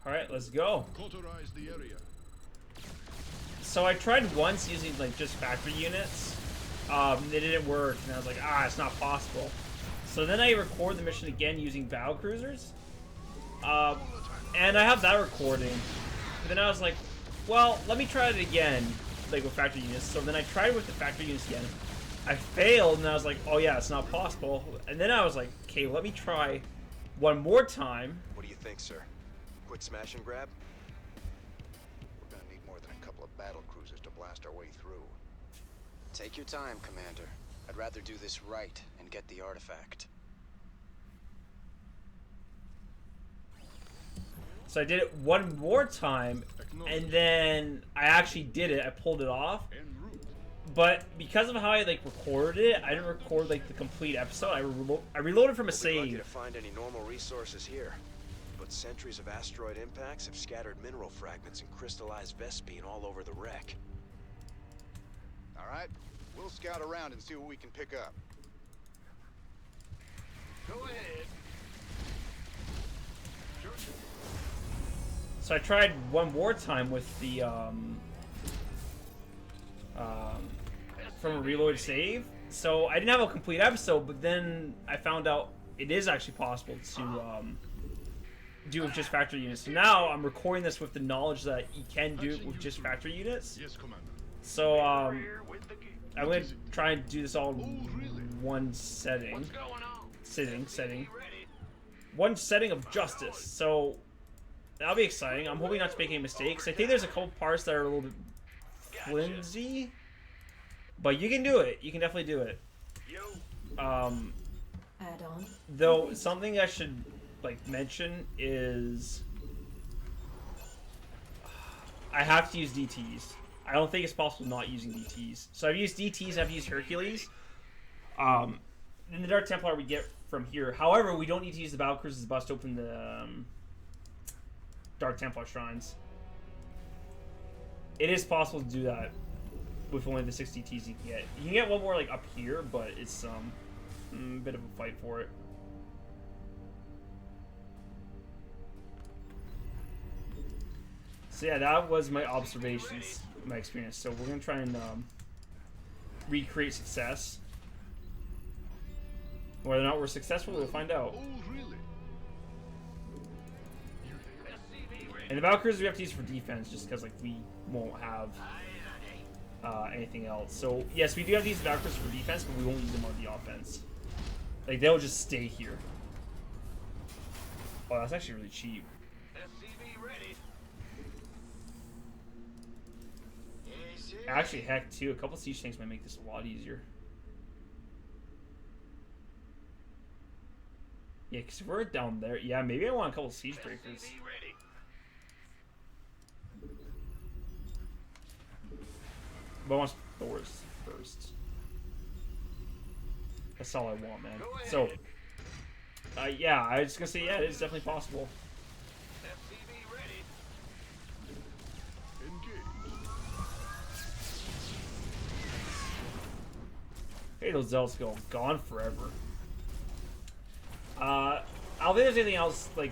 Alright, let's go. Cauterize the area. So I tried once using like just factory units. It didn't work, and I was like, it's not possible. So then I record the mission again using battle cruisers. And I have that recording. But then I was like, well, let me try it again, like with factory units. So then I tried with the factory units again. I failed, and I was like, oh yeah, it's not possible. And then I was like, okay, let me try one more time. What do you think, sir? Quick smash and grab? We're gonna need more than a couple of battle cruisers to blast our way through. Take your time, Commander. I'd rather do this right and get the artifact. So I did it one more time, and then I actually did it. I pulled it off. But because of how I like recorded it, I didn't record like the complete episode. I reloaded from a We'll be lucky save. to find any normal resources here. But centuries of asteroid impacts have scattered mineral fragments and crystallized Vespine all over the wreck. All right, we'll scout around and see what we can pick up. Go ahead. So I tried one more time with the from a reloaded save. So I didn't have a complete episode, but then I found out it is actually possible to do with just factory units. So now I'm recording this with the knowledge that you can do it with just factory units. Yes, Commander. So I'm gonna try and do this all in one setting. One setting of justice. So that'll be exciting. I'm hoping not to make any mistakes. I think there's a couple parts that are a little bit flimsy, but you can do it. You can definitely do it. Add-on. Though something I should like mention is I have to use DTs. I don't think it's possible not using DTs. So I've used DTs. I've used Hercules. In the Dark Templar we get from here. However, we don't need to use the battle cruisers bus to open the Dark Templar shrines. It is possible to do that with only the 6 DTs you can get. You can get one more like up here, but it's a bit of a fight for it. So yeah, that was my observations, my experience. So we're gonna try and recreate success. Whether or not we're successful, we'll find out. Oh, really? And the battle cruisers we have to use for defense, just because like we won't have anything else. So yes, we do have to use the battle cruisers for defense, but we won't use them on the offense. Like they'll just stay here. Oh, that's actually really cheap. Actually, heck, too. A couple siege tanks might make this a lot easier. Yeah, because we're down there. Yeah, maybe I want a couple siege breakers. But I want Thor's first. That's all I want, man. So, yeah, I was just gonna say, yeah, it is definitely possible. Hey, those zealots go gone forever. I don't think there's anything else like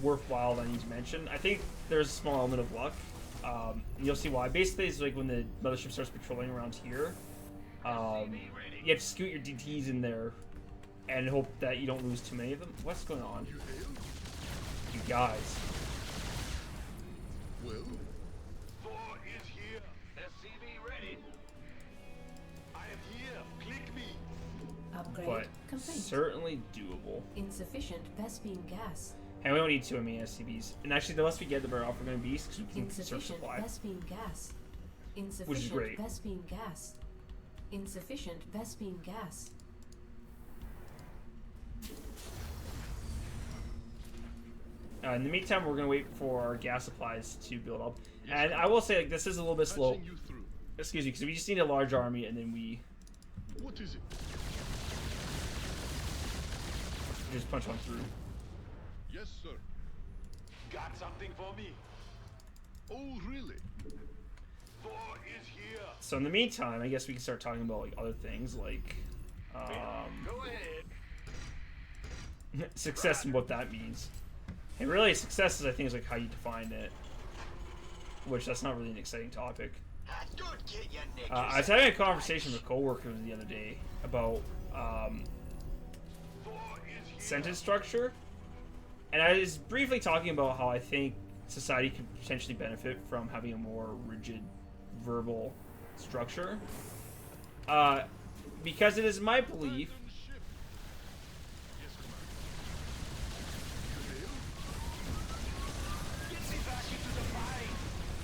worthwhile that I need to mention. I think there's a small element of luck. You'll see why. Basically, it's like when the mothership starts patrolling around here. You have to scoot your DTs in there and hope that you don't lose too many of them. What's going on? You guys. Well, is here. SCV ready. I am here. Click me. Upgrade But complete. certainly doable. Insufficient Vespine gas. And we don't need too many SCVs. And actually, the less we get, the better off we're going to be, because we can search Insufficient supply. Vespine gas. Insufficient Which is great. Vespine gas. Insufficient Vespine gas. In the meantime, we're going to wait for our gas supplies to build up. And I will say, like, this is a little bit slow. patching you through. Excuse me, because we just need a large army, and then we What is it? just punch on through. Yes, sir. Got something for me. Oh, really? Thor is here. So in the meantime, I guess we can start talking about like other things, like Go ahead. success and what that means. And really, success is, I think, is like how you define it. Which, that's not really an exciting topic. Don't get your knickers. I was having a conversation with a coworker the other day about sentence structure. And I was briefly talking about how I think society could potentially benefit from having a more rigid verbal structure. Because it is my belief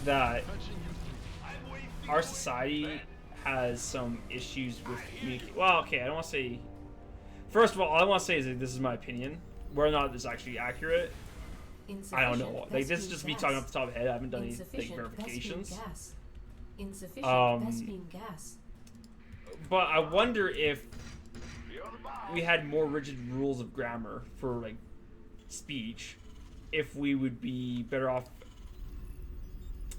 that our society has some issues with communication. Well, okay, I don't want to say... First of all I want to say is that this is my opinion. Whether or not this is actually accurate, I don't know. Like, this is just me talking off the top of the head. I haven't done any like, verifications. Insufficient Vespene gas. But I wonder if we had more rigid rules of grammar for, like, speech, if we would be better off,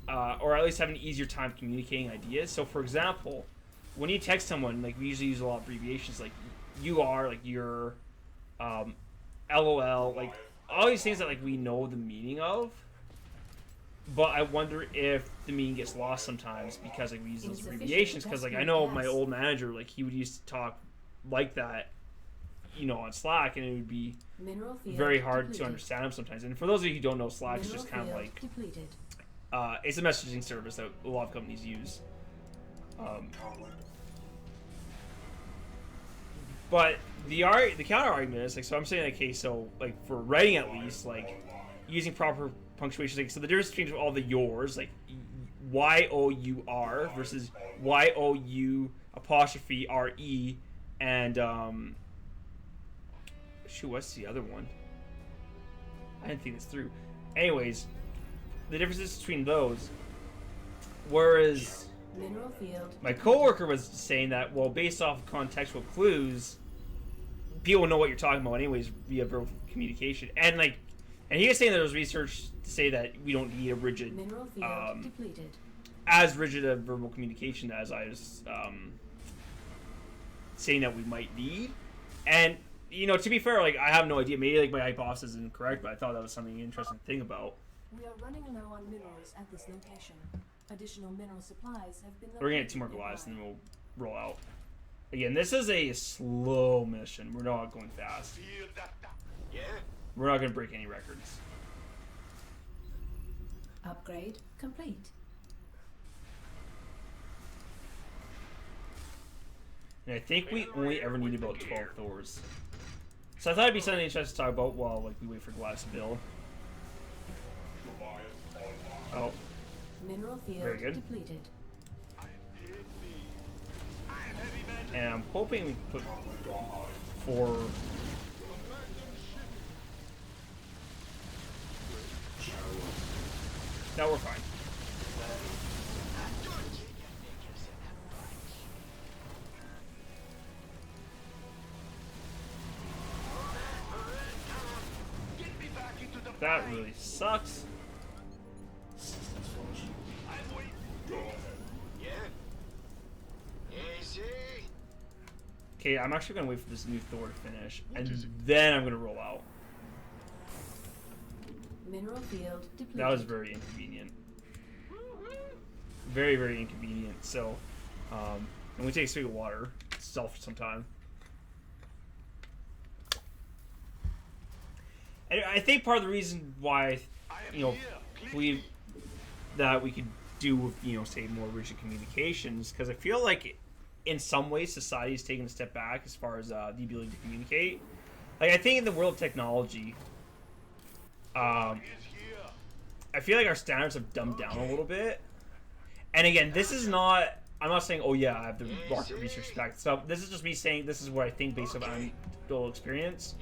or at least have an easier time communicating ideas. So, for example, when you text someone, like, we usually use a lot of abbreviations, like, you are, like, your, LOL, like, all these things that, like, we know the meaning of. But I wonder if the meaning gets lost sometimes because, like, we use those abbreviations. Because, like, I know my old manager, like, he would used to talk like that, you know, on Slack, and it would be very hard to understand him sometimes. And for those of you who don't know, Slack is just kind of like it's a messaging service that a lot of companies use. But the counter argument is, like, so I'm saying, okay, so, like, for writing at least, like, using proper punctuation, like, so the difference between all the yours, like Y-O-U-R versus Y-O-U apostrophe R-E, and shoot, what's the other one? I didn't think this through. Anyways, the differences between those, whereas my coworker was saying that, well, based off of contextual clues, people know what you're talking about anyways via verbal communication. And, like, and he was saying there was research to say that we don't need a rigid, as rigid a verbal communication as I was saying that we might need. And, you know, to be fair, like, I have no idea. Maybe, like, my hypothesis is incorrect, but I thought that was something interesting to think about. We are running low on minerals at this location. Additional mineral supplies have been... We're gonna get 2 more Goliaths and then we'll roll out. Again, this is a slow mission. We're not going fast. Yeah? We're not gonna break any records. Upgrade complete. And I think we only ever need about 12 Thors. So I thought it'd be something interesting to talk about while, like, we wait for Goliath to build. Oh. Mineral field very good. Depleted. And I'm hoping we can put 4. No, we're fine. That really sucks. Okay, I'm actually gonna wait for this new Thor to finish, and then I'm gonna roll out. Mineral field depleted. That was very inconvenient. Very, very inconvenient. So, I'm gonna take a swig of water. Itself for some time. And I think part of the reason why, you know, believe that we could do with, you know, say, more rigid communications, because I feel like in some ways society has taken a step back as far as the ability to communicate. Like, I think in the world of technology, I feel like our standards have dumbed down a little bit. And again, this is not, I'm not saying, oh yeah, I have the market research back stuff. This is just me saying this is what I think based on anecdotal experience.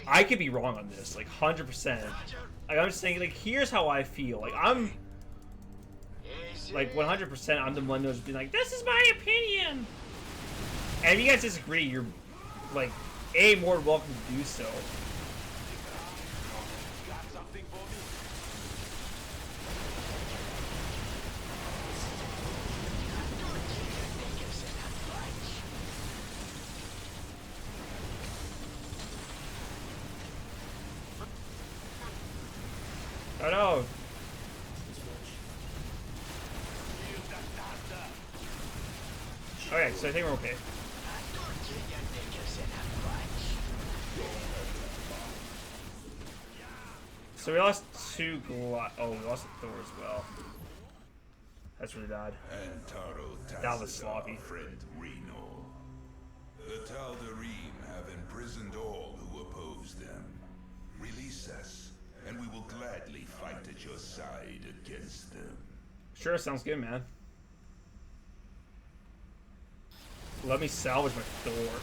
I could be wrong on this, like 100%. Like, I'm just saying, like, here's how I feel. Like, I'm like 100%. I'm the millennial just being like, this is my opinion. And if you guys disagree, you're like, more welcome to do so. down. Okay, so I think we're okay. So we lost two oh, we lost a Thor as well. That's really bad. That was sloppy. Friend Reno. The Tal'Darim have imprisoned all who oppose them. Release us, and we will gladly fight at your side against them. Sure, sounds good, man. Let me salvage my Thor.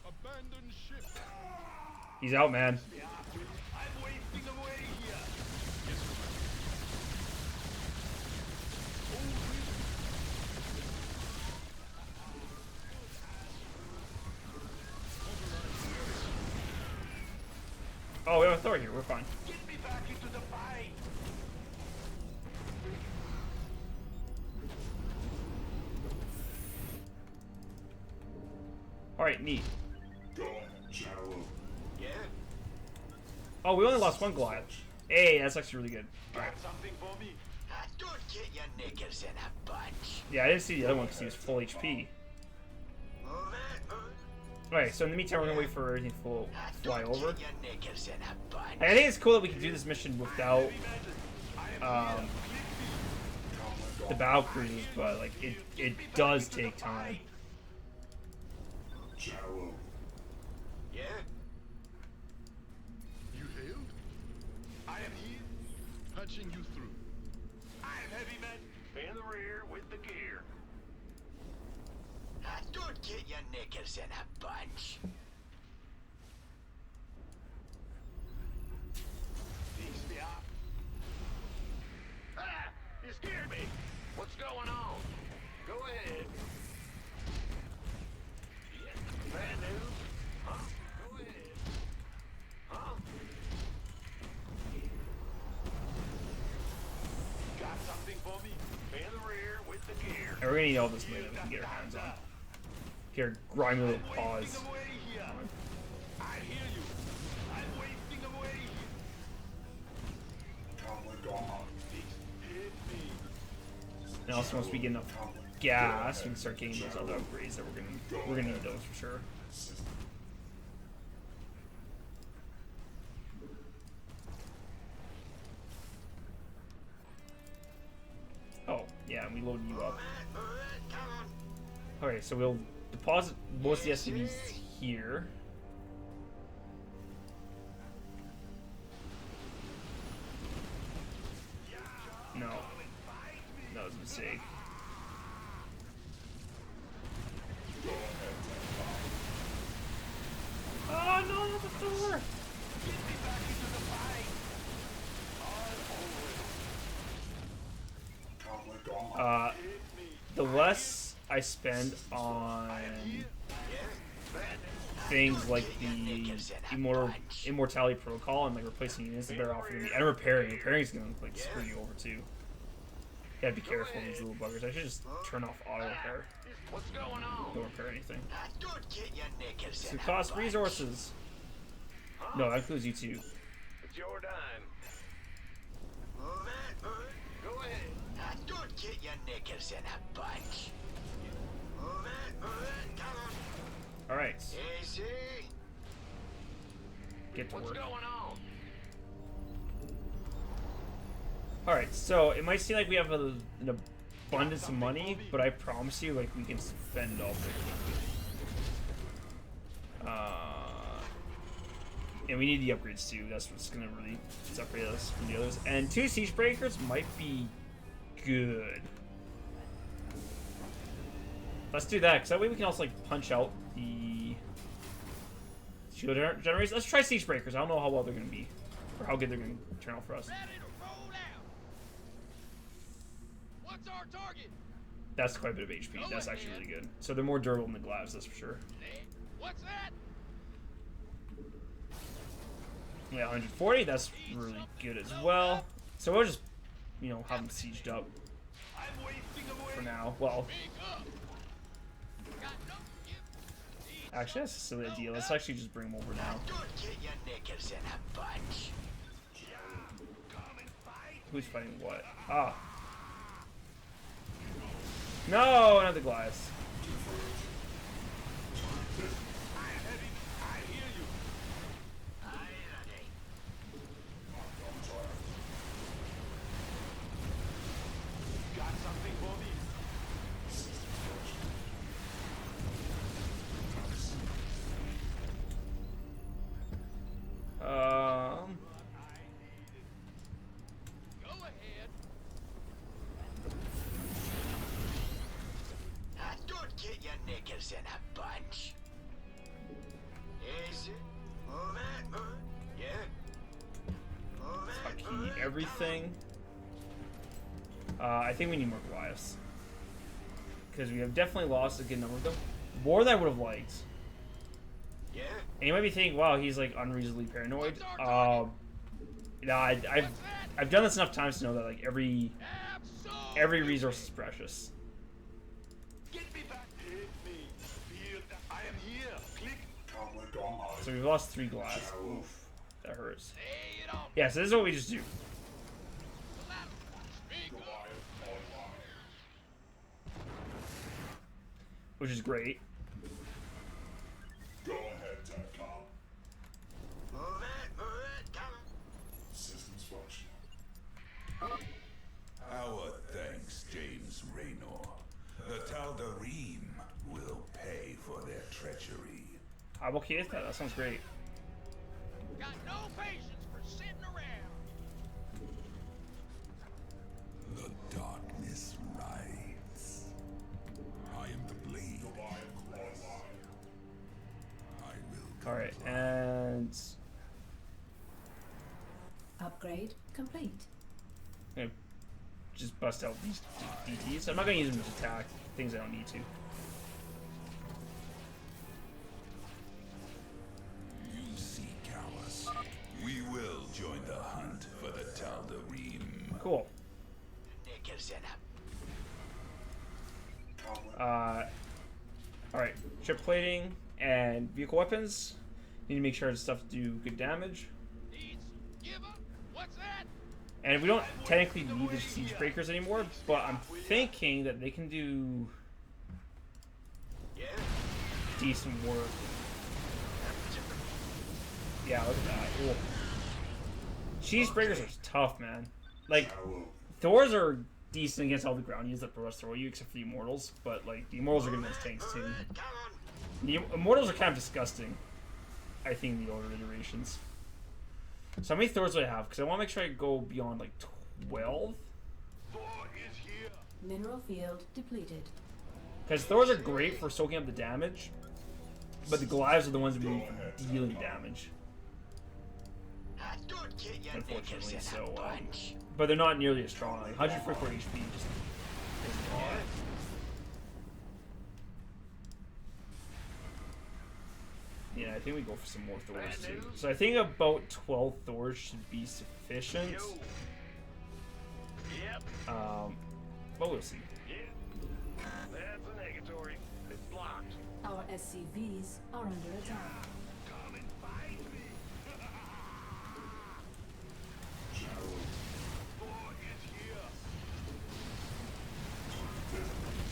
Abandon ship. He's out, man. I'm wasting away here. Yes, Oh, we have a Thor here. We're fine. Get me back into the fight. Alright, neat. Yeah. Oh, we only lost one Goliath. Hey, that's actually really good. Got something for me? Don't get your knickers in a bunch. Yeah, I didn't see the other one because he was full HP. Alright, so in the meantime, we're gonna wait for everything to fly over. Get your knickers in a bunch. And I think it's cool that we can do this mission without the battle cruisers, but like it does take time. Yeah. you hailed? I am here. Patching you through. I am heavy man. In the rear with the gear. Don't get your knickers in a bunch. Fix me up. Ah! You scared me. What's going on? Go ahead. Bad news? Huh? Go ahead. Huh? Got something for me? In the rear with the gear. And we're gonna need all this money that we can get our hands on. Here, grimy little paws. Wasting away here. I hear you. I'm wasting away here. Hit me. And also, once we get enough gas, we can start getting those other upgrades that we're gonna need those for sure. Oh, yeah, and we loaded you up. Okay, so we'll deposit most of the SCVs here. No. That was a mistake. Oh no, not the Thor! The less I spend on things like the immortality protocol and like replacing units, the better off you're gonna be. And repairing. Repairing is gonna like screw you over too. You gotta be careful with these little buggers. I should just turn off auto repair. What's going on? Don't repair anything. Don't get your knickers in It a costs bunch. resources. No, that includes you too. It's your dime. Go ahead. Don't get your knickers in a bunch. Come on. Alright, Easy. get to What's work. going on? Alright, so it might seem like we have an abundance of money, but I promise you, like, we can spend it all pretty quickly. And we need the upgrades too. That's what's gonna really separate us from the others. And 2 siege breakers might be good. Let's do that, because that way we can also like punch out the shield generators. Let's try siege breakers. I don't know how well they're gonna be, or how good they're gonna turn out for us. Ready to roll out. What's our target? That's quite a bit of HP. That's actually really good. So they're more durable than the Glavs, that's for sure. What's that? Yeah, 140. That's really good as well. So we'll just, you know, have them sieged up I'm wasting away. for now. Well, Actually, that's a silly idea. Let's actually just bring him over now. Don't get your knickers in a bunch. Who's fighting what? Ah. No, not the Goliath. Get your knickers in a bunch. Easy. Move it, move it. Yeah. Move it, Key move it. everything. I think we need more Goliaths. Because we have definitely lost a good number of them. More than I would have liked. Yeah. And you might be thinking, wow, he's like unreasonably paranoid. I've done this enough times to know that like every resource is precious. Get me back. Hit me. Feel that I am here. Click. So we've lost 3 Goliaths. Oof, that hurts. Yeah, so this is what we just do. Which is great. Go ahead, Capcom. Move it, come on. Systems functional. Our thanks, James Raynor. The Tal'Darim will pay for their treachery. I'm okay with that. That sounds great. Got no patience for sitting around. The darkness rides. I am the blade. I will. All right, and Upgrade complete. I'm gonna just bust out these DTs. I'm not gonna use them to attack things I don't need to. You seek Callus. We will join the hunt for the Tal'Darim. Cool. Knickers in a. All right, chip plating and vehicle weapons. Need to make sure the stuff do good damage. What's that? And we don't technically need the siege breakers anymore, but I'm thinking that they can do Yeah. decent work. Yeah, look at that. Cool. Siege breakers are tough, man. Like, Thors are decent against all the ground units that Thors throw at you, except for the Immortals. But like, the Immortals are good against tanks too. Come on. The Immortals are kind of disgusting, I think, in the older iterations. So how many Thors do I have? Because I want to make sure I go beyond like 12. Thor is here. Mineral field depleted. Because Thors are great for soaking up the damage, but the Goliaths are the ones that really for dealing damage, Don't get your unfortunately. knickers in So, a bunch. but they're not nearly as strong. Like 144 HP just isn't a lot. Yeah, I think we go for some more Thors too. So I think about 12 Thors should be sufficient. Yep. But we'll see. Yeah. That's a negatory. It's blocked. Our SCVs are under attack. Come and fight me. Thor is here.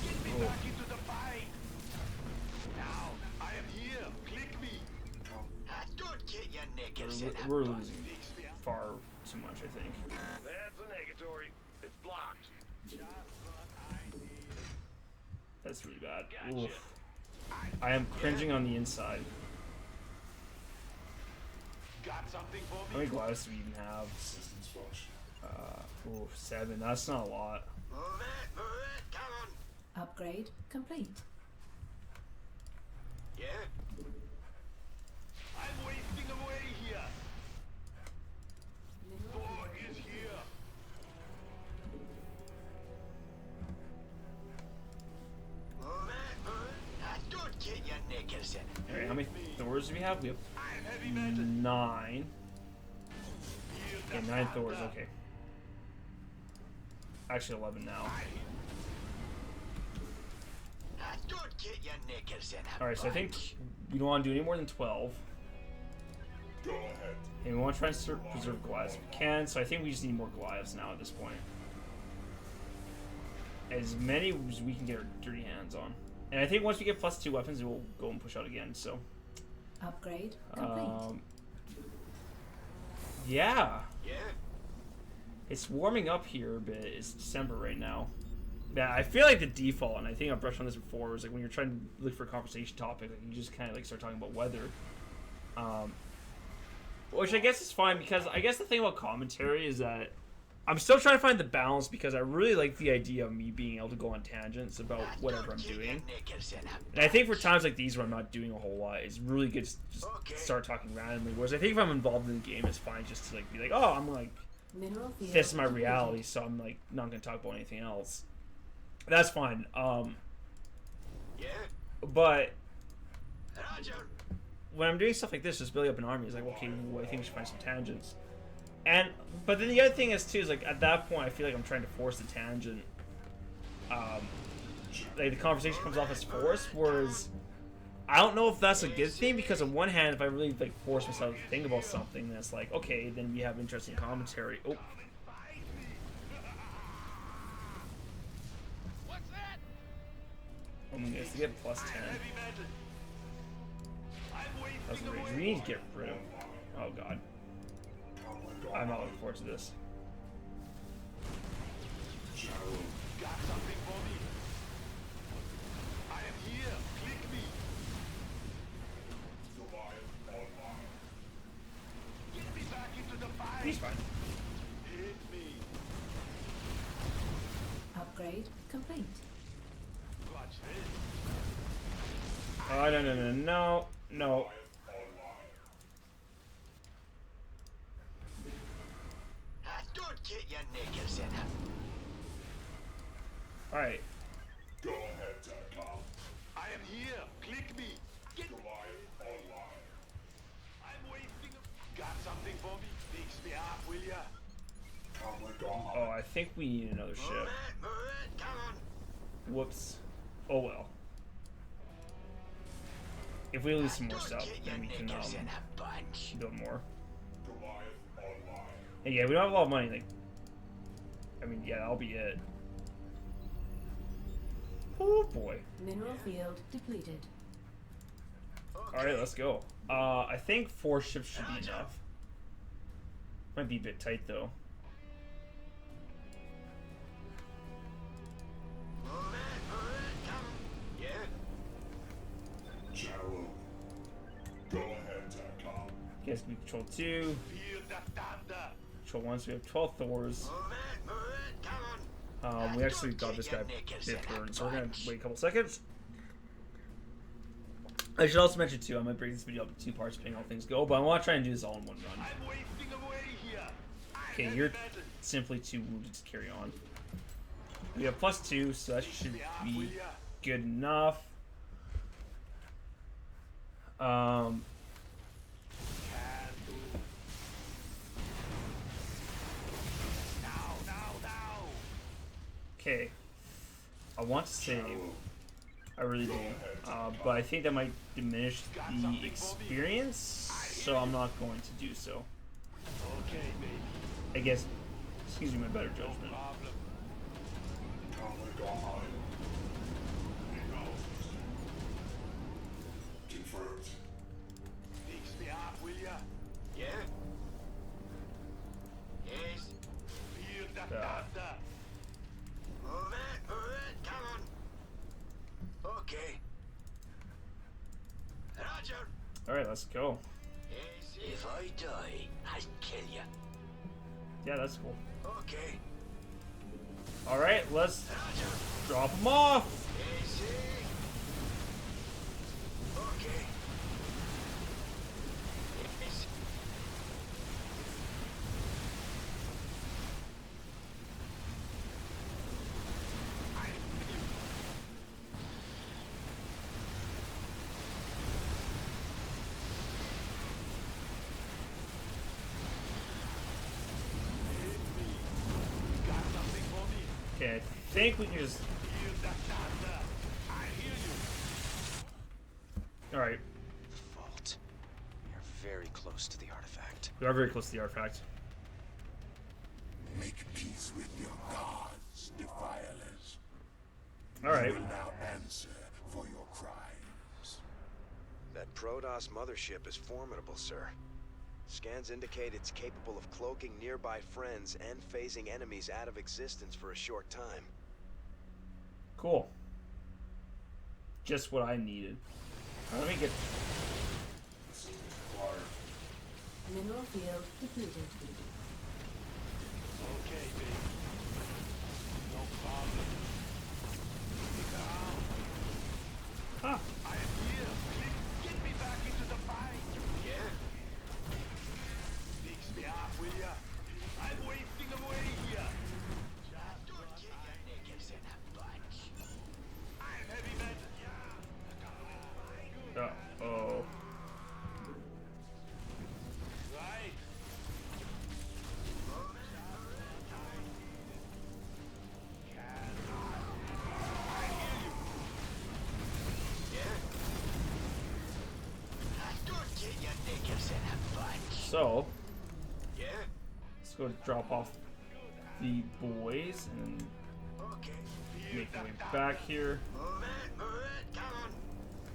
Get me back into the fight. Now, I am here. Click me. Don't get your knickers in a We're bunch. losing far too much, I think. That's a negatory. It's blocked. That's really bad. Gotcha. Oof. I am cringing on the inside. Got something for How me? many Goliaths do we even have? Systems functional. 7. That's not a lot. Move it, come on. Upgrade complete. Yeah. I'm wasting away here. Mineral Thor field is here. Move it. Don't get your knickers in. Alright, how many Thors do we have? We have I'm heavy metal. 9. Feel Okay, the 9 Thors, thunder. okay. Actually 11 now. Don't get your knickers in a Alright, so I think bunch. we don't want to do any more than 12. Go ahead. And we want to try and preserve Goliaths if we can, so I think we just need more Goliaths now at this point. As many as we can get our dirty hands on. And I think once we get +2 weapons, we'll go and push out again, so. Upgrade complete. Yeah. Yeah? It's warming up here a bit. It's December right now. Yeah, I feel like the default, and I think I've brushed on this before, was like when you're trying to look for a conversation topic, like you just kind of like start talking about weather. Which I guess is fine, because I guess the thing about commentary is that I'm still trying to find the balance, because I really like the idea of me being able to go on tangents about whatever I'm doing. And I think for times like these where I'm not doing a whole lot, it's really good to just start talking randomly. Whereas I think if I'm involved in the game, it's fine just to like be like, oh, I'm like, Mineral field this is my depleted. reality, so I'm like not gonna talk about anything else. That's fine. Yeah? But Roger. when I'm doing stuff like this, just building up an army, it's like, okay, well, I think we should find some tangents. But then the other thing is too, is like at that point, I feel like I'm trying to force the tangent. Like the conversation comes off as forced, whereas I don't know if that's a good thing, because on one hand, if I really like force myself to think about something, then it's like, okay, then we have interesting commentary. Oh. What's that? I'm gonna get +10. That's a rage. We need to get rid of. Oh god. I'm not looking forward to this. Got something for me? I am here. Click me. Get me back into the fight. He's fine. Hit me. Upgrade complete. Watch this. Oh no. Don't get your knickers in a... Alright. Go ahead, Tarkov. I am here. Click me. Get Goliath online. I'm wasting a... Got something for me? Fix me up, will ya? Come with God. Oh, I think we need another ship. Move it, come on. Whoops. Oh well. If we lose some more Don't stuff, get your then we can knickers in a bunch. build more. Goliath online. And yeah, we don't have a lot of money. Like, I mean, yeah, that'll be it. Oh boy. Mineral field depleted. All right, let's go. I think 4 ships should be enough. Might be a bit tight though. Move it, come on. Yeah? General. Go ahead, Tarkov. Guess we control 2, Feel the thunder. control 1, so we have 12 Thors. Move it, come on. We actually got this guy fifth turn, so we're gonna wait a couple seconds. I should also mention too, I might break this video up into 2 parts depending on how things go, but I want to try and do this all in one run. I'm wasting away here. Okay, you're simply too wounded to carry on. We have +2, so that should be good enough. Okay. I want to save. I really do. But I think that might diminish the experience, so I'm not going to do so. Okay, baby. I guess, excuse me, my better judgment. Problem. Come with God. Confirmed. Fix me up, will ya? Yeah? Yes? Feel the thunder. Move it, come on. Okay. Roger. Alright, let's go. Yes, if I die, I'll kill you. Yeah, that's cool. Okay. Alright, let's Roger. drop them off! Yes, okay. Yes. Got something for me? Okay, I think we can just... Feel the thunder. I hear you. All right. Vault. We are very close to the artifact. We are very close to the artifact. Make peace with your gods, defilers. All right. You will now answer for your crimes. That Protoss mothership is formidable, sir. Scans indicate it's capable of cloaking nearby friends and phasing enemies out of existence for a short time. Cool. Just what I needed. Let me get. Mineral field depleted. Okay, baby. No problem. Ah. I am here. Get me back into the fight. Yeah? Fix me up, will ya? I'm wasting away here. Don't get your knickers in a bunch. I'm heavy metal. Uh-oh. Right. I hear you. Yeah? Don't get your knickers in a bunch. So, Yeah? let's go drop off the boys and Okay. make our way back here. Move it, come on.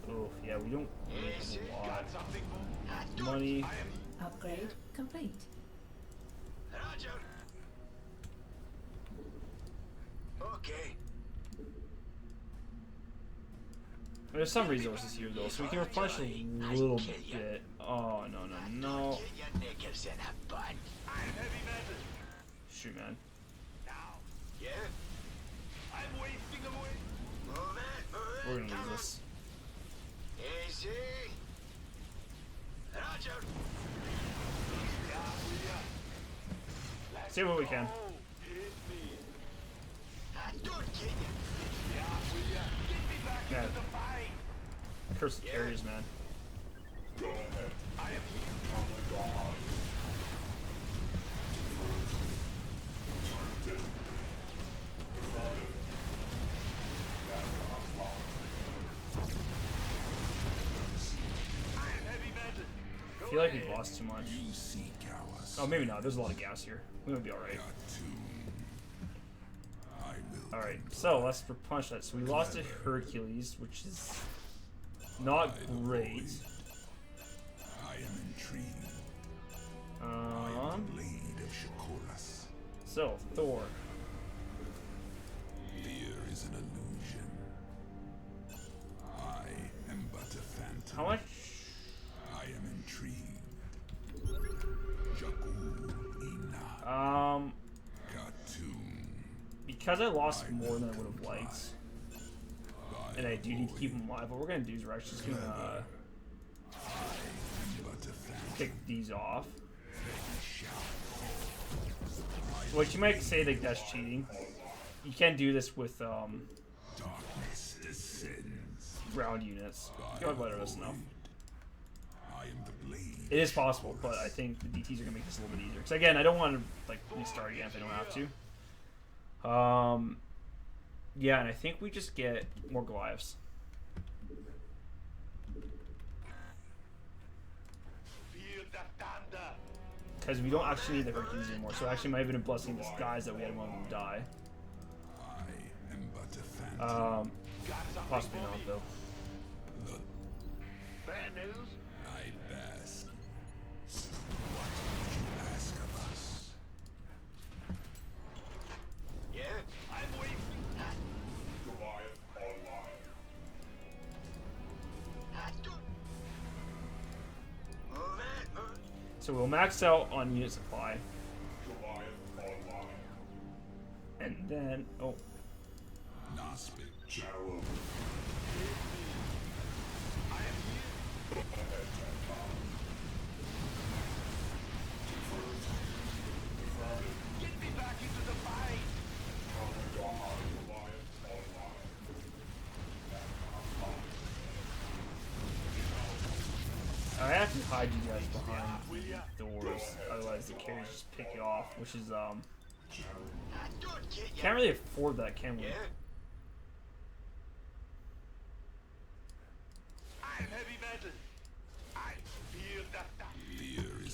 Oh, yeah, we don't really Easy, have a lot got something. of money. I am Upgrade complete. Roger. Okay. There's some resources here, though, so we can replenish a little bit. Oh, no, no, no. Get your knickers in a bunch. I'm heavy metal. Shoot, man. Now. Yeah? I'm wasting away. Move it, We're come gonna on. lose this. Easy. Roger. Yeah, will ya? Let's See what we can. go. Hit me. Don't get you. Yeah, will ya? Get me back Yeah. into the fight. Curse the carriers, man. I am here. I'm heavy metal. I feel like we've lost too much. You seek ours. Oh, maybe not. There's a lot of gas here. We're gonna be alright. I will. Alright, so let's replenish that. So we lost to Hercules, which is not great. I am intrigued. I am the blade of Shakuras. So, Thor. Fear is an illusion. I am but a phantom. How much? I am intrigued. Jakku Ina. Khatun. Because I lost more than I would have liked, and I do need to keep them alive, what we're gonna do is we're actually just gonna But a phantom. pick these off. Which you might say like that's cheating. You can't do this with Darkness descends. ground units. God let us know. I am the blade. It is possible, but I think the DTs are gonna make this a little bit easier. Because again, I don't want to like restart again if I don't have to. Yeah, and I think we just get more Goliaths. Feel the thunder. Because we don't actually need the Hercules anymore, so it actually might have been a blessing in disguise that we had one of them die. I am but a phantom. Got something Possibly for not, me? though. Bad news? I bask. What did you ask of us? Yeah, I'm waiting. Goliath online. Move it, move it. So we'll max out on unit supply, Goliath online. and then oh, Nospic Jarrow. Get me back into the fight. I have to hide you guys behind the doors, otherwise the carriers just pick you off, which is Don't get you. can't really afford that, can we? Yeah. I'm heavy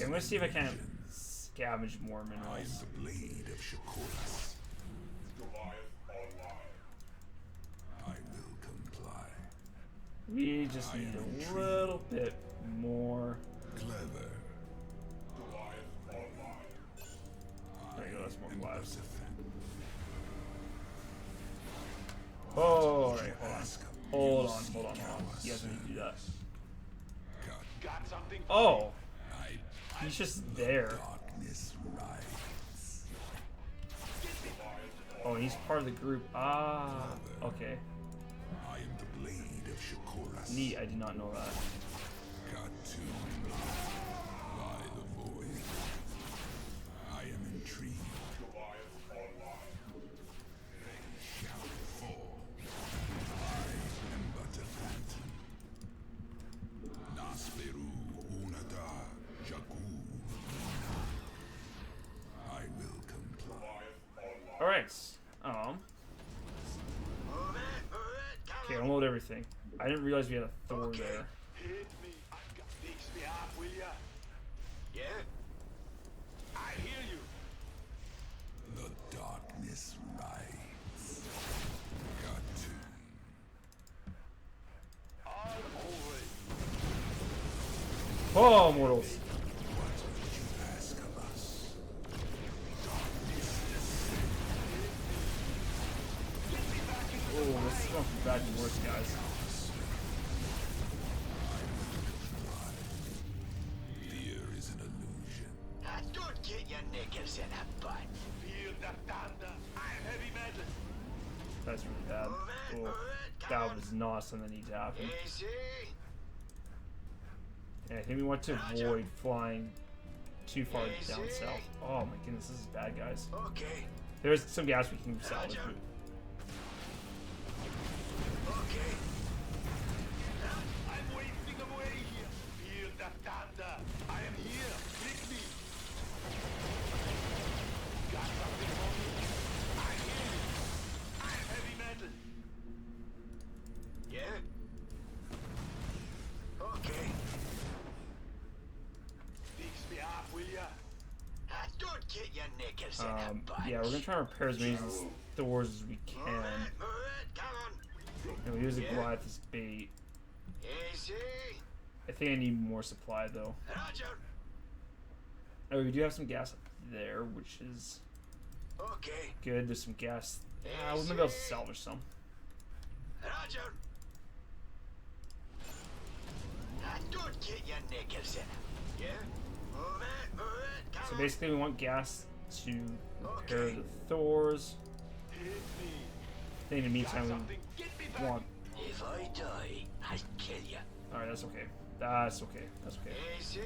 Okay, I'm gonna see if I can scavenge more I am minerals. the blade of Hercules. I will comply. We just need a little bit more. Clever. There you go, that's more lives. Impressive. Oh, alright, hold on. Hold on. You guys need to do that. Got something? Oh, I he's just there. darkness rides. Oh, he's part of the group. Ah, okay. I am the blade of Hercules. Neat, I did not know that. Cartoon by the void. I am intrigued. They shall fall. I am but a phantom. Nasperu unada jagu. I will comply. Alright. Okay, unload everything. I didn't realize we had a Thor there. Hit me. I've got fix me up, will ya? Yeah? I hear you. The darkness rides. Cartoon. All over it. Oh, mortals. What would you ask of us? Oh, this is going from bad to worse, guys. Fear is an illusion. Don't get your knickers in a bunch. Feel the thunder. I'm heavy metal. That's really bad. Oh, that was not something that needs to happen. Easy. Yeah, I think we want to avoid flying too far down south. Oh my goodness, this is bad, guys. Okay. There's some gas we can salvage. But Okay. I'm wasting away here. Feel the thunder. I am here. Click me. Got something for me? I hear you. I'm heavy metal. Yeah? Okay. Fix me up, will ya? Don't get your knickers in a bunch. yeah, we're gonna try and repair as many of these Thors as we can. Move it, come on. And we use the Goliath as bait. Easy. I think I need more supply though. Roger. Oh, we do have some gas up there, which is Okay. good. There's some gas. Yeah, we'll maybe able to salvage some. Roger. Don't get your knickers in. Yeah? Move it, come So on. basically, we want gas to repair the Thors. Hit me. I think in the meantime, Something. Get me we back. want. If I die, I'll kill you. Alright, that's okay. That's okay. That's okay. Easy.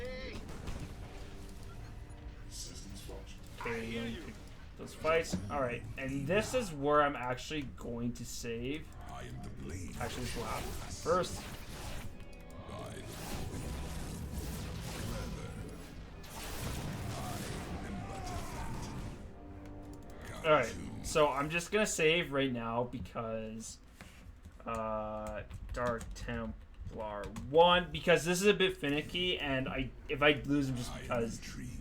Okay, we're going to pick those fights. Alright, and this is where I'm actually going to save. I am the blade. Actually, this will happen first. By the void. Clever. I am but a phantom. Alright, so I'm just gonna save right now because Dark Templar 1, because this is a bit finicky, and if I lose him just I am because intrigued.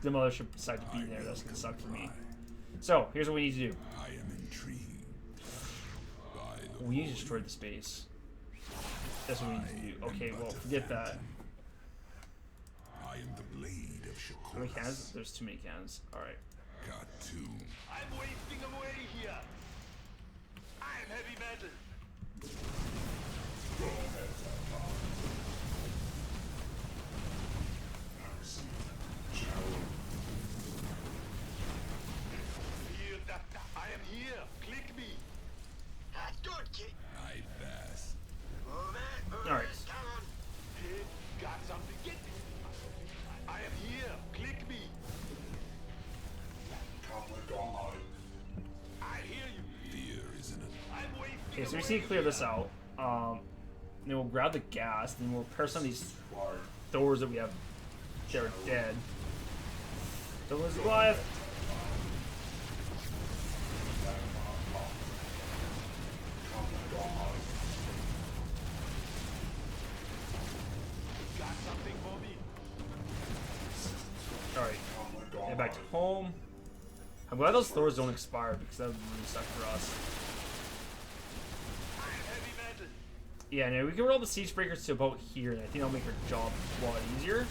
the mothership decided to be there, that's gonna suck for me. So here's what we need to do. I am intrigued. By the We need to destroy the space. That's what we need to do. Okay, well, forget that. I am the blade of How many Hercules. cannons? There's too many cannons. Alright. Cartoon. I'm wasting away here. I'm heavy metal. Feel that. I am here. Click me. Don't get. I pass. Move it, Alright. come on. Hit. Got something. Get me. I am here. Click me. I hear you. Fear is an I'm wasting Okay, so we away just need to clear here. this out. Then we'll grab the gas, then we'll repair some of these Thors that we have that are dead. Don't lose the Goliath. Got something for me. back to home. I'm glad those Thors don't expire because that would really suck for us. Yeah, no, we can roll the Siege Breakers to about here, and I think that'll make our job a lot easier.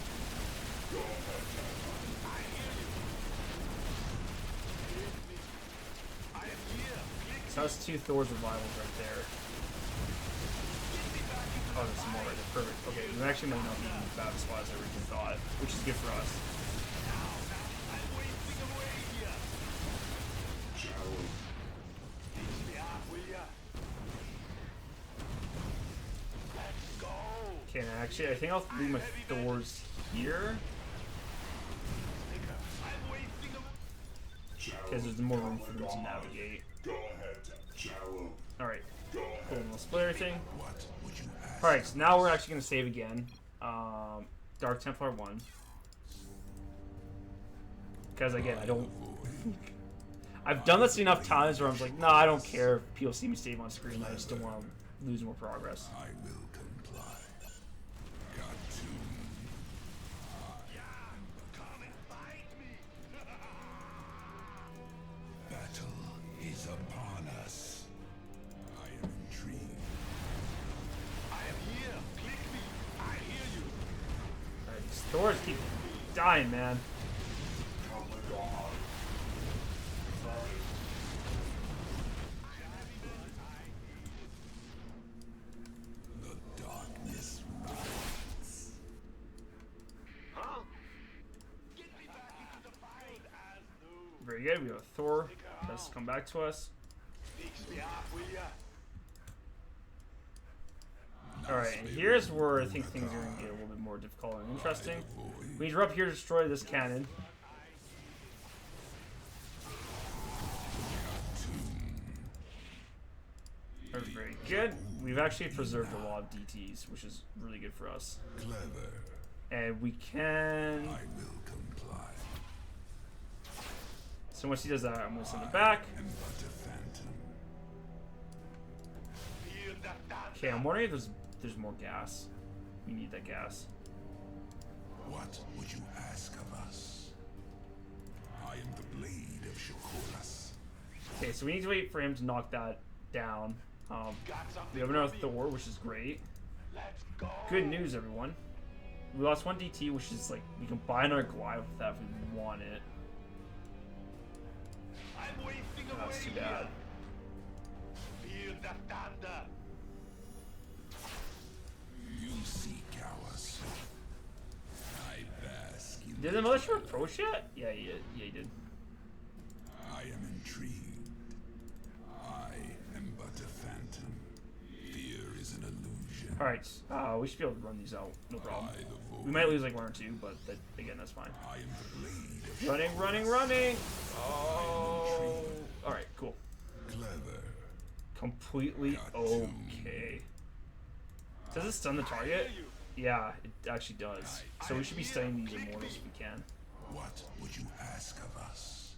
So that's 2 Thor's revivals right there. Oh, there's some more right there. Perfect. Okay, we actually might not be in as bad a spot as I originally thought, which is good for us. Okay, and actually, I think I'll leave my Thors here. Because there's more room for them to navigate. Alright. Cool, we'll split everything. Alright, so now we're actually going to save again. Dark Templar 1. Because again, I don't... I've done this enough times where I'm like, nah, I don't care if people see me save on screen. I just don't want to lose more progress. I will comply. Got to. Come and fight me. Battle is upon us. I am intrigued. I am here. Click me. I hear you. Alright, these Thors keep dying, man. The darkness rises. Huh? Get me back into the fight as new. Very good, we have a Thor that's come back to us. Fix me up, will ya? Alright, and here's where I think things are going to get a little bit more difficult and interesting. We need to up here to destroy this cannon. Very good. We've actually preserved a lot of DTs, which is really good for us. Clever. And we can... I will comply. So once he does that, I'm going to send it back. And but a phantom. Feel the thunder. Okay, I'm wondering if there's more gas. We need that gas. What would you ask of us? I am the blade of Hercules. Okay, so we need to wait for him to knock that down. Got something We have another for me. Thor, which is great. Let's go. Good news, everyone. We lost 1 DT, which is like, we can buy another Goliath with that if we want it. I'm wasting That's away too bad. here. Feel the thunder. You seek ours. I bask in Did the Mothership approach yet? Yeah, he did. Yeah, he did. I am intrigued. I am but a phantom. Fear is an illusion. Alright, we should be able to run these out. No problem. I, the void. We might lose like 1 or 2, but that, again, that's fine. I am the blade of Running, running, running! Oh! Alright, cool. clever. Completely okay. Does it stun the target? Yeah, it actually does. So we should be stunning these immortals if we can. What would you ask of us?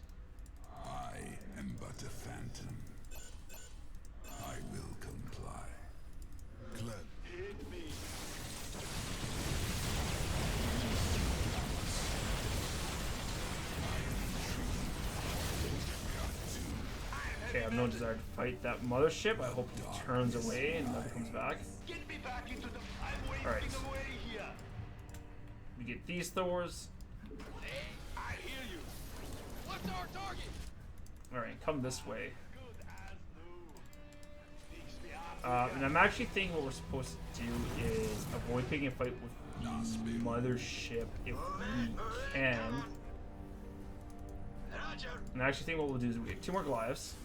I am but a phantom. I will comply. Clever. Hit me. Okay, I have no desire to fight that mothership. I hope he turns away and never comes back. Get me back into the. I'm wasting Alright. away here. We get these Thors. I hear you. What's our target? Alright, come this way. Good as new. Fix me up. And I'm actually thinking what we're supposed to do is avoid picking a fight with the mothership if we can. Roger. And I actually think what we'll do is we get 2 more Goliaths.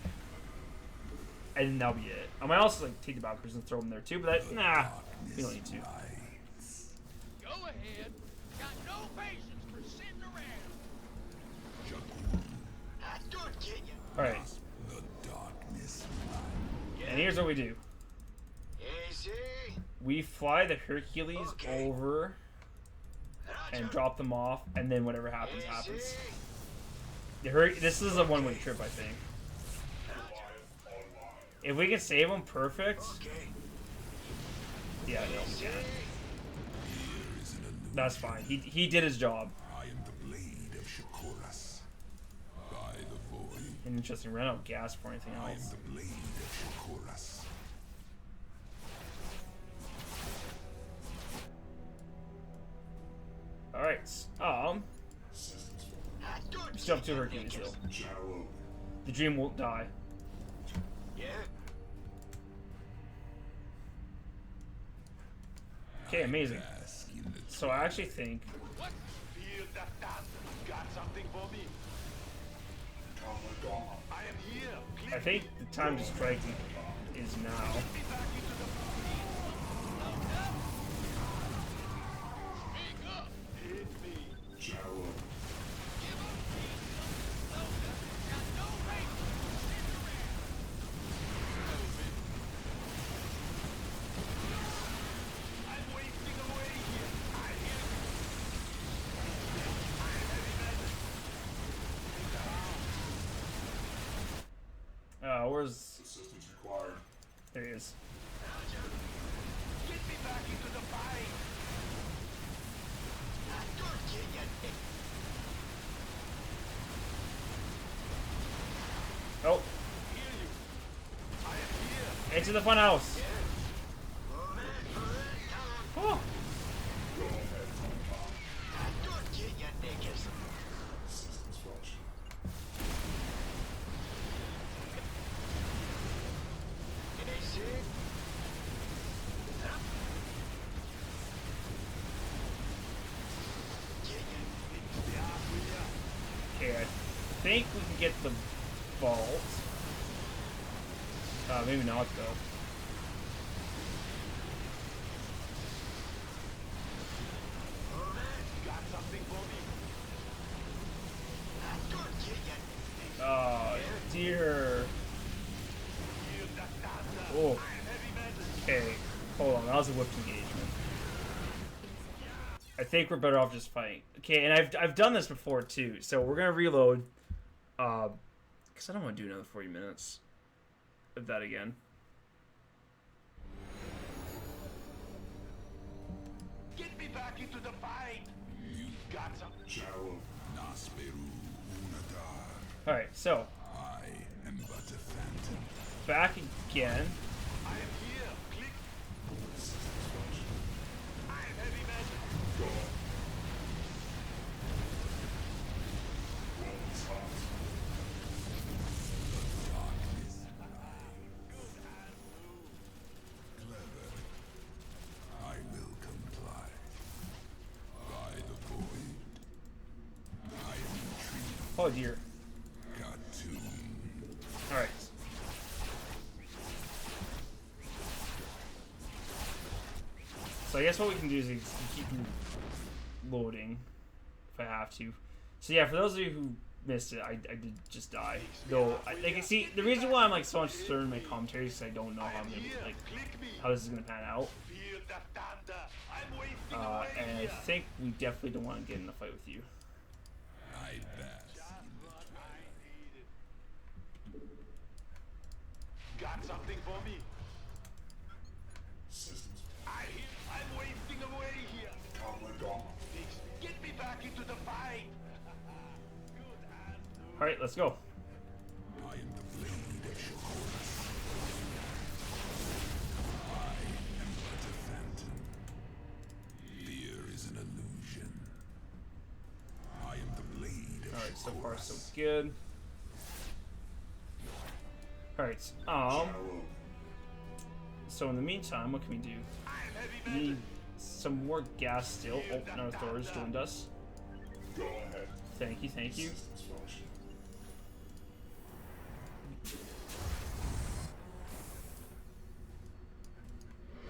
And then that'll be it. I might also like take the Valkyries and throw them there too, but that, nah, we don't need to. Go ahead. Got no patience for sitting around. I don't get you. Alright, The darkness. and here's what we do. Easy. We fly the Hercules over and drop them off, and then whatever happens, happens. This is a one-way trip, I think. If we can save him, perfect. Okay. Yeah, no, we can't. That's fine. He did his job. I am the blade of Hercules. Interesting. Ran out of gas for anything I am else. the blade of Hercules. Alright. Let's jump to Hercules though. The dream won't die. Yeah? Okay, amazing. So I actually think Feel that thunder. Got something for me? I am here. I think the time to strike is now. Hit me. I'm wasting away here. I hear Where's... Assistance required. There he is. Get me back into the fight. Don't get ya, Nick. Oh, Hear you. I am here. into the funhouse. Oh, Don't get ya, niggas. Systems function. They said, okay. I think we can get the vault. Maybe not though. Got something for me? don't get ya. Oh dear. Feel that thunder. Oh. I am heavy metal. Okay, hold on. That was a whipped engagement. I think we're better off just fighting. Okay, and I've done this before too, so we're gonna reload. Because I don't want to do another 40 minutes of that again. Get me back into the fight. Got some. Channel Nasperu Unatar. All right, so I am but a phantom. back again. I am here. Click. systems function. I am heavy metal. Go on. Rolling spots. Darkness. Clever. I will comply. By the void. I am intrigued. Oh dear. Cartoon. All right. So I guess what we can do is keep loading if I have to. So yeah, for those of you who missed it, I did just die. Though, like, see, the reason why I'm like so concerned in my commentary is 'cause I don't know how I'm gonna like Click me. how this is gonna pan out. Feel that thunder. I'm wasting And I away think we definitely don't want to get in a fight with you. I bask Just in the what twilight. I needed. Got something for me? Systems. I'm wasting away here. Comlink on. Fix. Get me back into the fight. All right, let's go. I am the blade of Hercules. I am but a phantom. Fear is an illusion. I am the blade of All right, so far so Hercules. good. All right. Channel So in the meantime, what can we do? I'm heavy We metal. need some more gas still. Oh, another Thor's joined us. Go ahead. Thank you, thank you. Systems function.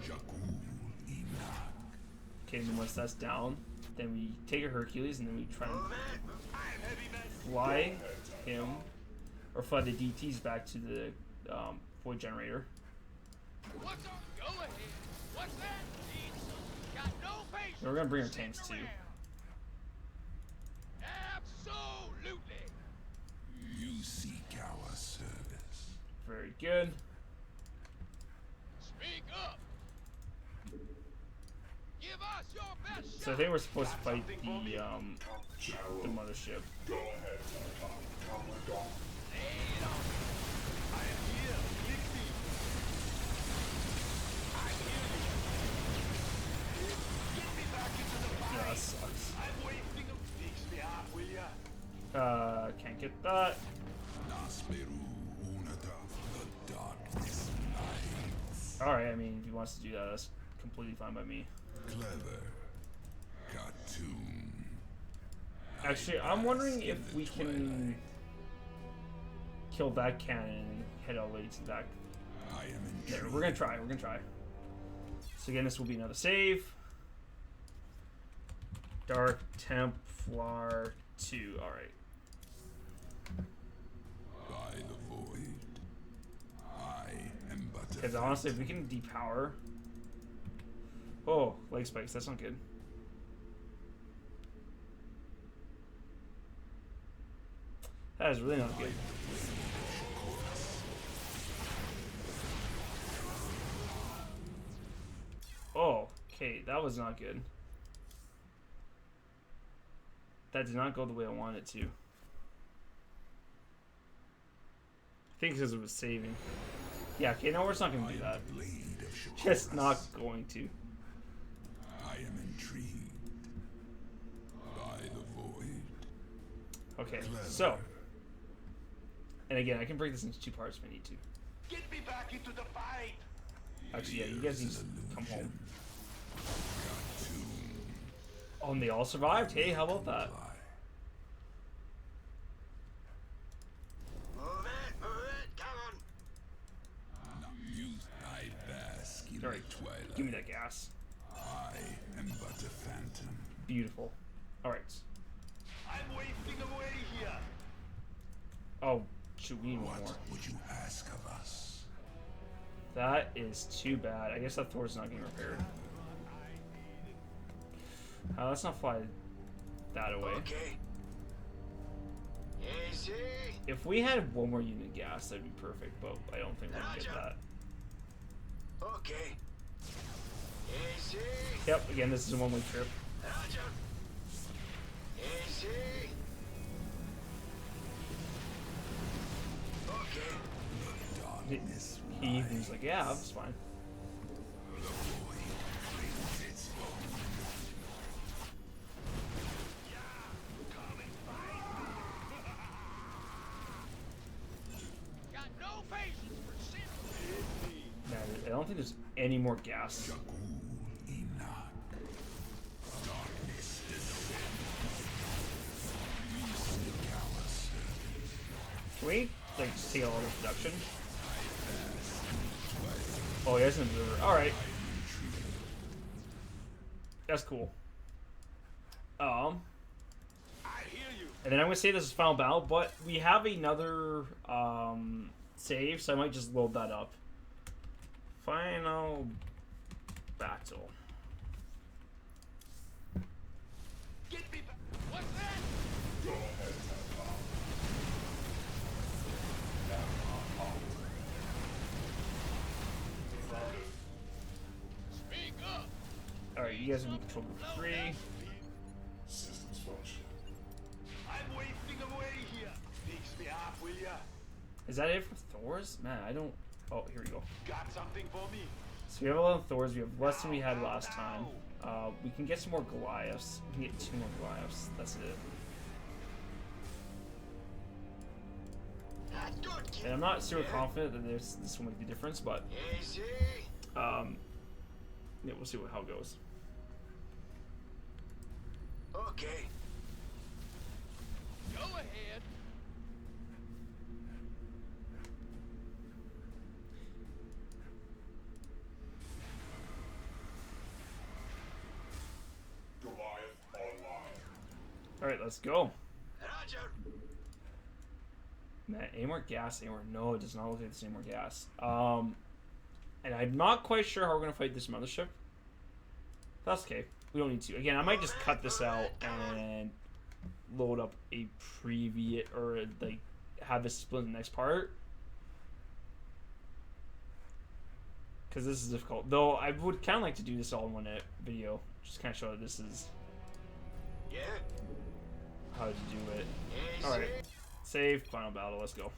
Jakul Inak. Okay, then once that's down, then we take a Hercules and then we try and I'm heavy metal. fly him, or fly the DTs back to the void generator. What's up? Go ahead. What's that? Got no patience. And we're gonna bring our tanks too. Absolutely. You seek our service. Very good. Speak up. Give us your best So I think we're supposed to fight the Channel mothership. Go ahead, Telecom. Comlink on. Can't get that. Alright, I mean, if he wants to do that, that's completely fine by me. Clever. Cartoon. Actually, I'm wondering if we can kill that cannon and head all the way to that. There, we're gonna try. So again, this will be another save. Dark Templar 2. All right. By the void, I am but a Because honestly, if we can depower. Oh, leg spikes. That's not good. That is really not good. Oh, okay, that was not good. That did not go the way I wanted it to. I think because it was saving. Yeah, okay, no, we're just not going to do that. Just not going to. I am intrigued by the void. Okay, so. And again, I can break this into 2 parts if I need to. Get me back into the fight. Actually, yeah, you guys need to come home. Oh, and they all survived. Hey, how about that? Move it, come on. Use thy bask in Alright, the twilight. give me that gas. I am but a phantom. Beautiful. Alright. I'm wasting away here. Oh, shoot, we need one more. What would you ask of us? That is too bad. I guess that Thor's not getting repaired. Let's not fly that away. Okay. Easy. If we had one more unit of gas, that'd be perfect, but I don't think we're gonna get that. Okay. Easy. Yep, again, this is a one-way trip. Roger. Easy. Okay. He's like, yeah, that's fine. Man, I don't think there's any more gas. Can we, like, just take out all the production? Oh, he has an observer. Alright. That's cool. And then I'm going to say this is final battle, but we have another save, so I might just load that up. Final battle. Get me back. What's that? Go ahead, Templar. Speak up. Alright, you guys are in control of 3. Systems function. I'm wasting away here. Fix me up, will ya? Is that it for Thor's? Man, I don't... Oh, here we go. Got something for me? So we have a lot of Thors. We have less than we had last time. We can get some more Goliaths. We can get 2 more Goliaths. That's it. And I'm not super confident that this will make the difference, but yeah, we'll see how it goes. Okay. Go ahead. Goliath online. Alright, let's go. Roger. Man, any more gas anymore? No, it does not look like there's any more gas. And I'm not quite sure how we're going to fight this mothership. That's okay. We don't need to. Again, I might just cut this out and load up a previous, or like have this split in the next part. Because this is difficult. Though I would kind of like to do this all in one video. Just kind of show that this is Yeah. how to do it. Alright. Save, final battle, let's go.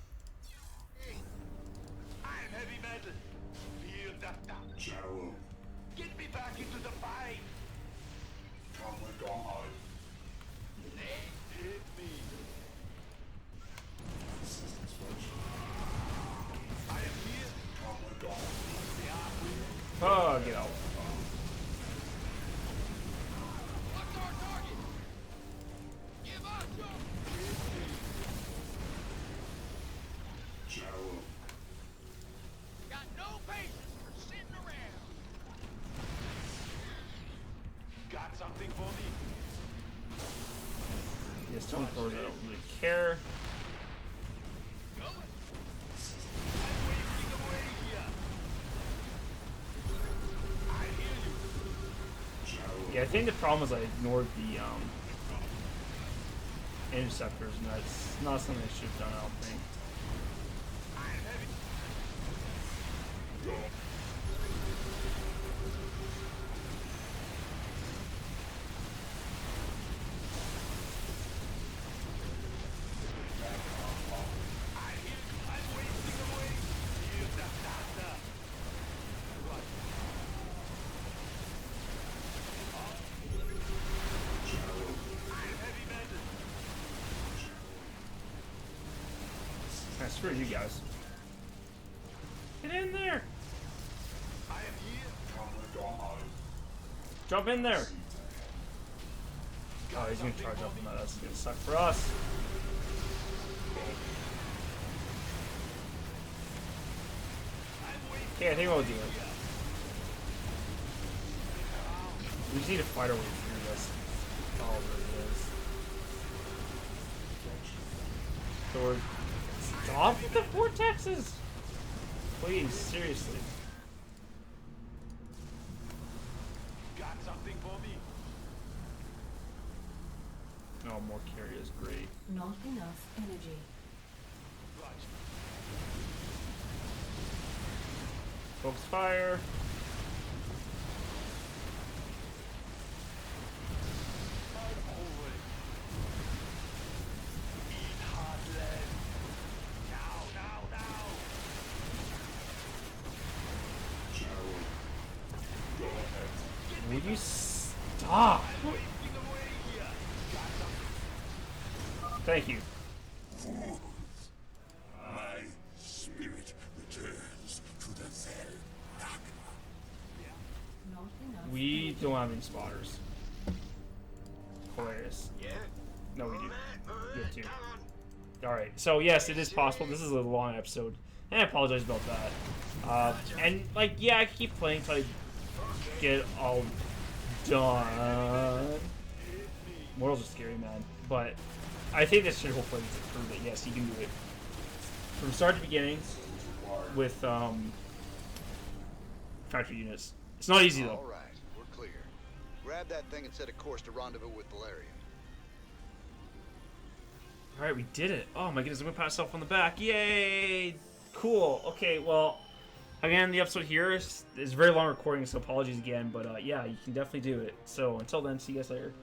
I'm heavy metal. Feel that down. Channel Get me back into the fight. conflict on high. Hit me. don't really care. Yeah, I think the problem is I ignored the interceptors, and that's not something I should have done, I don't think. Screw you guys. Get in there! Jump in there! Oh, he's gonna charge up on that. That's gonna suck for us. Okay, I think we'll do it. We just need to fight our way through this. Oh, there it is. Sword. Stop with the vortexes! Please, seriously. Got something for me? Oh, more carry is great. Not enough energy. Focus fire. Would you stop? Thank you. My spirit returns to the cell. Not enough. We don't have any spotters. Hilarious. Yeah? No, we do. Move it, You have two. come on. Alright, so yes, it is possible. This is a long episode. And I apologize about that. And, like, yeah, I keep playing until I get all done. Mortals are scary, man. But I think this should hopefully prove that, yes, you can do it from start to beginning with factory units. It's not easy, though. All right, we're clear. Grab that thing and set a course to rendezvous with Valerian. Alright, we did it. Oh my goodness, I'm gonna pat myself on the back. Yay! Cool. Okay, well, again, the episode here is very long recording, so apologies again. But yeah, you can definitely do it. So until then, see you guys later.